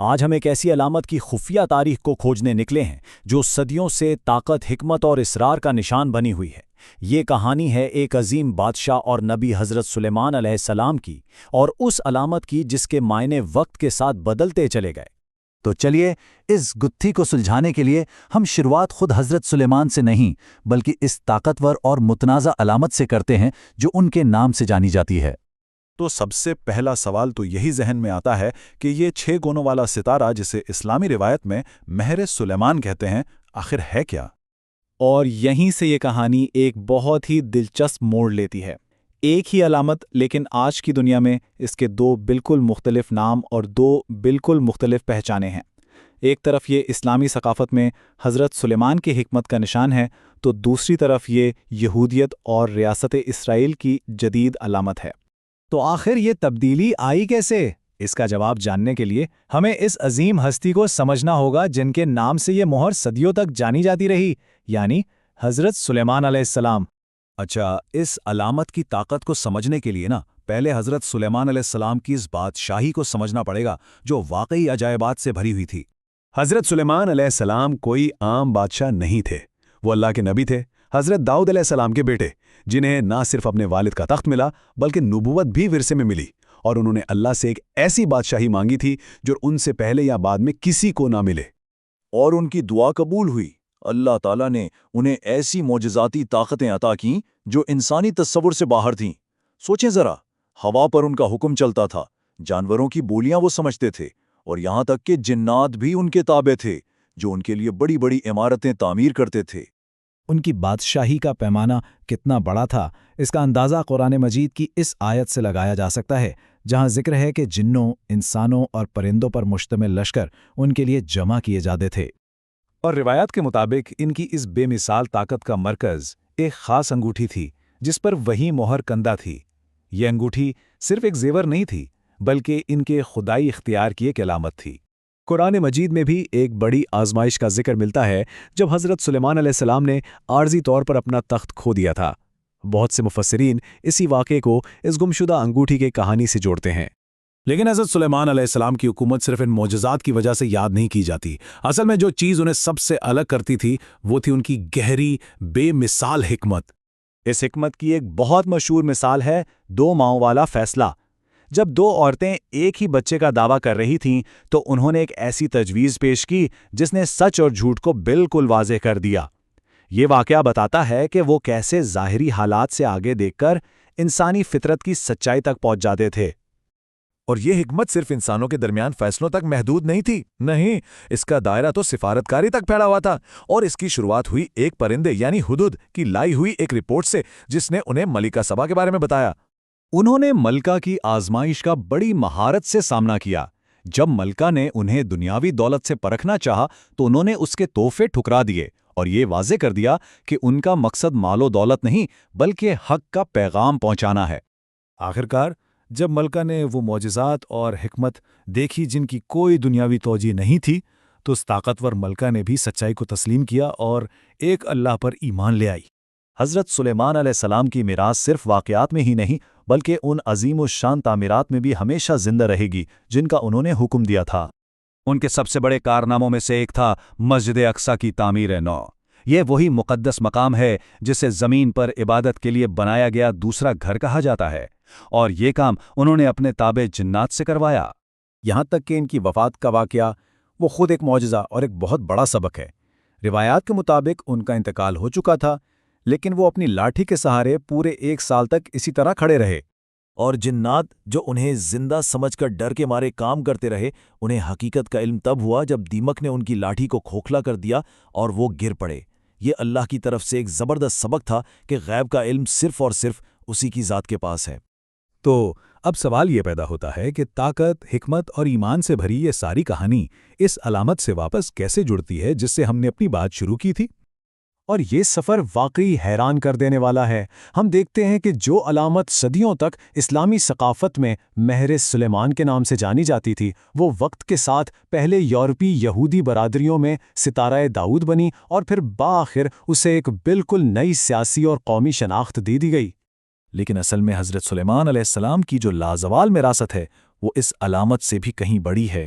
آج ہم ایک ایسی علامت کی خفیہ تاریخ کو کھوجنے نکلے ہیں جو صدیوں سے طاقت، حکمت اور اصرار کا نشان بنی ہوئی ہے۔ یہ کہانی ہے ایک عظیم بادشاہ اور نبی حضرت سلیمان علیہ السلام کی، اور اس علامت کی جس کے معنی وقت کے ساتھ بدلتے چلے گئے۔ تو چلیے اس گتھی کو سلجھانے کے لیے ہم شروعات خود حضرت سلیمان سے نہیں بلکہ اس طاقتور اور متنازع علامت سے کرتے ہیں جو ان کے نام سے جانی جاتی ہے۔ تو سب سے پہلا سوال تو یہی ذہن میں آتا ہے کہ یہ 6 گونوں والا ستارہ جسے اسلامی روایت میں مہر سلیمان کہتے ہیں، آخر ہے کیا؟ اور یہیں سے یہ کہانی ایک بہت ہی دلچسپ موڑ لیتی ہے۔ ایک ہی علامت، لیکن آج کی دنیا میں اس کے 2 بالکل مختلف نام اور 2 بالکل مختلف پہچانیں ہیں۔ ایک طرف یہ اسلامی ثقافت میں حضرت سلیمان کی حکمت کا نشان ہے، تو دوسری طرف یہ یہودیت اور ریاست اسرائیل کی جدید علامت ہے۔ تو آخر یہ تبدیلی آئی کیسے؟ اس کا جواب جاننے کے لیے ہمیں اس عظیم ہستی کو سمجھنا ہوگا جن کے نام سے یہ مہر صدیوں تک جانی جاتی رہی، یعنی حضرت سلیمان علیہ السلام۔ اچھا، اس علامت کی طاقت کو سمجھنے کے لیے پہلے حضرت سلیمان علیہ السلام کی اس بادشاہی کو سمجھنا پڑے گا جو واقعی عجائبات سے بھری ہوئی تھی۔ حضرت سلیمان علیہ السلام کوئی عام بادشاہ نہیں تھے، وہ اللہ کے نبی تھے، حضرت داؤد علیہ السلام کے بیٹے، جنہیں نہ صرف اپنے والد کا تخت ملا بلکہ نبوت بھی ورثے میں ملی، اور انہوں نے اللہ سے ایک ایسی بادشاہی مانگی تھی جو ان سے پہلے یا بعد میں کسی کو نہ ملے، اور ان کی دعا قبول ہوئی۔ اللہ تعالیٰ نے انہیں ایسی معجزاتی طاقتیں عطا کیں جو انسانی تصور سے باہر تھیں۔ سوچیں ذرا، ہوا پر ان کا حکم چلتا تھا، جانوروں کی بولیاں وہ سمجھتے تھے، اور یہاں تک کہ جنات بھی ان کے تابع تھے جو ان کے لیے بڑی بڑی عمارتیں تعمیر کرتے تھے۔ ان کی بادشاہی کا پیمانہ کتنا بڑا تھا، اس کا اندازہ قرآن مجید کی اس آیت سے لگایا جا سکتا ہے، جہاں ذکر ہے کہ جنوں، انسانوں اور پرندوں پر مشتمل لشکر ان کے لیے جمع کیے جاتے تھے۔ اور روایات کے مطابق ان کی اس بے مثال طاقت کا مرکز ایک خاص انگوٹھی تھی جس پر وہی مہر کندہ تھی۔ یہ انگوٹھی صرف ایک زیور نہیں تھی بلکہ ان کے خدائی اختیار کی ایک علامت تھی۔ قرآن مجید میں بھی ایک بڑی آزمائش کا ذکر ملتا ہے جب حضرت سلیمان علیہ السلام نے عارضی طور پر اپنا تخت کھو دیا تھا۔ بہت سے مفسرین اسی واقعے کو اس گمشدہ انگوٹھی کی کہانی سے جوڑتے ہیں۔ لیکن حضرت سلیمان علیہ السلام کی حکومت صرف ان معجزات کی وجہ سے یاد نہیں کی جاتی۔ اصل میں جو چیز انہیں سب سے الگ کرتی تھی وہ تھی ان کی گہری، بے مثال حکمت۔ اس حکمت کی ایک بہت مشہور مثال ہے 2 ماؤں والا فیصلہ۔ جب 2 عورتیں ایک ہی بچے کا دعویٰ کر رہی تھیں تو انہوں نے ایک ایسی تجویز پیش کی جس نے سچ اور جھوٹ کو بالکل واضح کر دیا۔ یہ واقعہ بتاتا ہے کہ وہ کیسے ظاہری حالات سے آگے دیکھ کر انسانی فطرت کی سچائی تک پہنچ جاتے تھے۔ اور یہ حکمت صرف انسانوں کے درمیان فیصلوں تک محدود نہیں تھی، نہیں، اس کا دائرہ تو سفارتکاری تک پھیلا ہوا تھا، اور اس کی شروعات ہوئی ایک پرندے یعنی ہدہد کی لائی ہوئی ایک رپورٹ سے جس نے انہیں ملکہ سبا کے بارے میں بتایا۔ انہوں نے ملکہ کی آزمائش کا بڑی مہارت سے سامنا کیا۔ جب ملکہ نے انہیں دنیاوی دولت سے پرکھنا چاہا تو انہوں نے اس کے تحفے ٹھکرا دیے اور یہ واضح کر دیا کہ ان کا مقصد مال و دولت نہیں بلکہ حق کا پیغام پہنچانا ہے۔ آخرکار جب ملکہ نے وہ معجزات اور حکمت دیکھی جن کی کوئی دنیاوی توجہ نہیں تھی تو اس طاقتور ملکہ نے بھی سچائی کو تسلیم کیا اور ایک اللہ پر ایمان لے آئی۔ حضرت سلیمان علیہ السلام کی میراث صرف واقعات میں ہی نہیں بلکہ ان عظیم و شان تعمیرات میں بھی ہمیشہ زندہ رہے گی جن کا انہوں نے حکم دیا تھا۔ ان کے سب سے بڑے کارناموں میں سے ایک تھا مسجد اقصیٰ کی تعمیر نو۔ یہ وہی مقدس مقام ہے جسے زمین پر عبادت کے لیے بنایا گیا دوسرا گھر کہا جاتا ہے، اور یہ کام انہوں نے اپنے تابع جنات سے کروایا۔ یہاں تک کہ ان کی وفات کا واقعہ وہ خود ایک معجزہ اور ایک بہت بڑا سبق ہے۔ روایات کے مطابق ان کا انتقال ہو چکا تھا، لیکن وہ اپنی لاٹھی کے سہارے پورے 1 سال تک اسی طرح کھڑے رہے، اور جنات جو انہیں زندہ سمجھ کر ڈر کے مارے کام کرتے رہے، انہیں حقیقت کا علم تب ہوا جب دیمک نے ان کی لاٹھی کو کھوکھلا کر دیا اور وہ گر پڑے۔ یہ اللہ کی طرف سے ایک زبردست سبق تھا کہ غیب کا علم صرف اور صرف اسی کی ذات کے پاس ہے۔ تو اب سوال یہ پیدا ہوتا ہے کہ طاقت، حکمت اور ایمان سے بھری یہ ساری کہانی اس علامت سے واپس کیسے جڑتی ہے جس سے ہم نے اپنی بات شروع کی تھی؟ اور یہ سفر واقعی حیران کر دینے والا ہے۔ ہم دیکھتے ہیں کہ جو علامت صدیوں تک اسلامی ثقافت میں مہر سلیمان کے نام سے جانی جاتی تھی، وہ وقت کے ساتھ پہلے یورپی یہودی برادریوں میں ستارہ داؤد بنی اور پھر بآخر اسے ایک بالکل نئی سیاسی اور قومی شناخت دے دی گئی۔ لیکن اصل میں حضرت سلیمان علیہ السلام کی جو لازوال وراثت ہے وہ اس علامت سے بھی کہیں بڑی ہے۔